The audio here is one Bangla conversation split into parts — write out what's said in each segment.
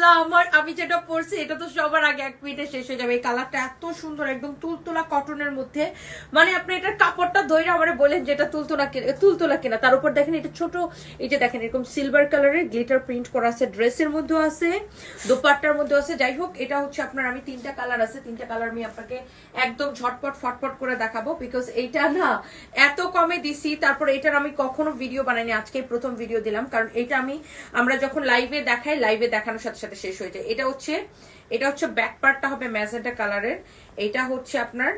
আল্লাহ আমার আমি যেটা পরছি এটা তো সবার আগে 1 মিনিটে শেষ হয়ে যাবে। এই কালারটা এত সুন্দর, একদম তুলতুলা কটনের মধ্যে। মানে আপনি এটার কাপড়টা ধরে আমারে বলেন যে এটা তুলতুলা কিনা। তার উপর দেখেন এটা ছোট, এই যে দেখেন এরকম সিলভার কালারের গ্লিটার প্রিন্ট করা আছে, ড্রেসের মধ্যে আছে, দোপাট্টার মধ্যে আছে। যাই হোক, এটা হচ্ছে আপনার, আমি 3টা কালার আছে, 3টা কালার আমি আপনাকে একদম ঝটপট ফটফট করে দেখাবো, বিকজ এইটা না এত কমে দিছি। তারপর এটার আমি কখনো ভিডিও বানাইনি, আজকে প্রথম ভিডিও দিলাম, কারণ এটা আমরা যখন লাইভে দেখাই, লাইভে দেখানোর সাথে সাথে শেষ হয়ে যায়। এটা হচ্ছে ব্যাক পার্টটা হবে ম্যাজেন্টা কালারের। এটা হচ্ছে আপনার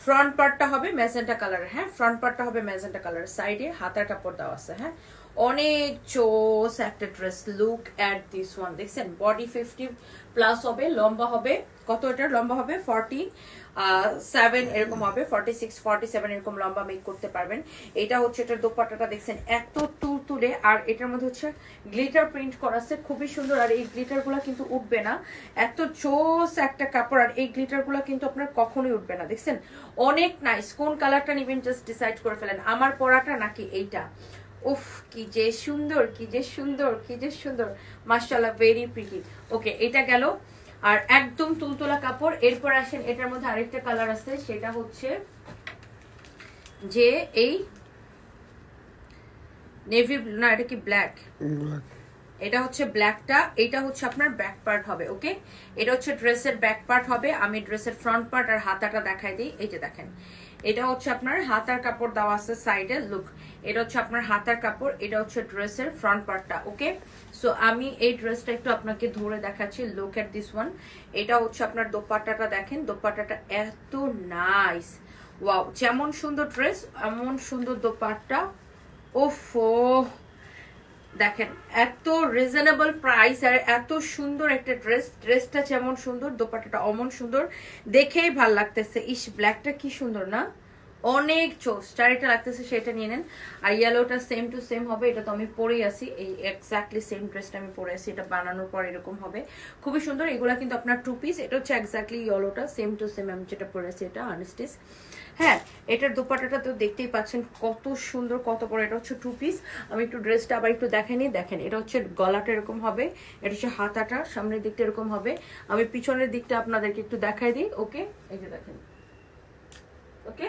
ফ্রন্ট পার্টটা হবে ম্যাজেন্টা কালার। হ্যাঁ, ফ্রন্ট পার্টটা হবে ম্যাজেন্টা কালার, সাইডে হাতার কাপড় দেওয়া আছে। হ্যাঁ, অনেক চোস একটা dress. Look at this one, দেখছেন? বডি 50 প্লাস হবে, লম্বা হবে কত? এটা লম্বা হবে 47 এরকম হবে, 46 47 এরকম লম্বা মেক করতে পারবেন। এটা হচ্ছে এটার দোপাট্টাটা, দেখছেন এত তুলতুলে, আর এটার মধ্যে হচ্ছে গ্লিটার প্রিন্ট করা আছে, খুবই সুন্দর। আর এই গ্লিটার গুলা কিন্তু উঠবে না, এত চোস একটা কাপড়। আর এই গ্লিটার গুলা কিন্তু আপনার কখনোই উঠবে না, দেখছেন? অনেক নাইস। কোন কালারটা নিবেন জাস্ট ডিসাইড করে ফেলেন, আমার পরাটা নাকি এইটা। উফ, কি যে সুন্দর, কি যে সুন্দর, কি যে সুন্দর, মাশাআল্লাহ, ভেরি প্রিটি। ওকে, এটা গেল। আর একদম তুলতুলা কাপড়। এরপর আসেন, এটার মধ্যে আরেকটা কালার আছে, সেটা হচ্ছে যে এই নেভি না, এটা কি ব্ল্যাক? এটা হচ্ছে ব্ল্যাকটা। এটা হচ্ছে আপনার ব্যাক পার্ট হবে। ওকে, এটা হচ্ছে ড্রেসের ব্যাক পার্ট হবে। আমি ড্রেসের ফ্রন্ট পার্ট আর হাতাটা দেখাই দিই। এই যে দেখেন, এটা হচ্ছে আপনার হাতার কাপড় দেওয়া আছে সাইডে। লুক, এটা হচ্ছে আপনার হাতার কাপড়, এটা হচ্ছে ড্রেসের ফ্রন্ট পার্টটা। ওকে, সো আমি এই ড্রেসটা একটু আপনাকে ধরে দেখাচ্ছি। Look at this one. এটা হচ্ছে আপনার দোপাট্টাটা, দেখেন দোপাট্টাটা এত নাইস। ওয়াও, যেমন সুন্দর ড্রেস এমন সুন্দর দোপাট্টা। ওফো, দেখেন এত রিজনেবল প্রাইস আর এত সুন্দর একটা ড্রেস। ড্রেসটা যেমন সুন্দর, দোপাট্টাটা অমন সুন্দর, দেখেই ভাল লাগতেছে। ইস, ব্ল্যাকটা কি সুন্দর না, অনেক চোস। চারিটা লাগতেছে সেটা নিয়ে নেন। আর ইয়েলোটা সেম টু সেম হবে, এটা তো আমি পরেই আছি, এই এক্স্যাক্টলি সেম ড্রেসটা আমি পরে আছি। এটা বানানোর পর এরকম হবে, খুবই সুন্দর। এগুলা কিন্তু আপনার 2 পিস। এটা হচ্ছে এক্স্যাক্টলি ইয়েলোটা সেম টু সেম আমি যেটা পরে আছি, এটা আনস্টিচ। হ্যাঁ, এটার দোপাট্টাটা তো দেখতেই পাচ্ছেন কত সুন্দর, কত বড়। এটা হচ্ছে 2 পিস। আমি একটু ড্রেসটা আবার একটু দেখে নিই। দেখেন, এটা হচ্ছে গলাটা এরকম হবে, এটা হচ্ছে হাতাটা সামনের দিকটা এরকম হবে। আমি পিছনের দিকটা আপনাদেরকে একটু দেখাই দিই। ওকে, এই যে দেখেন। ওকে।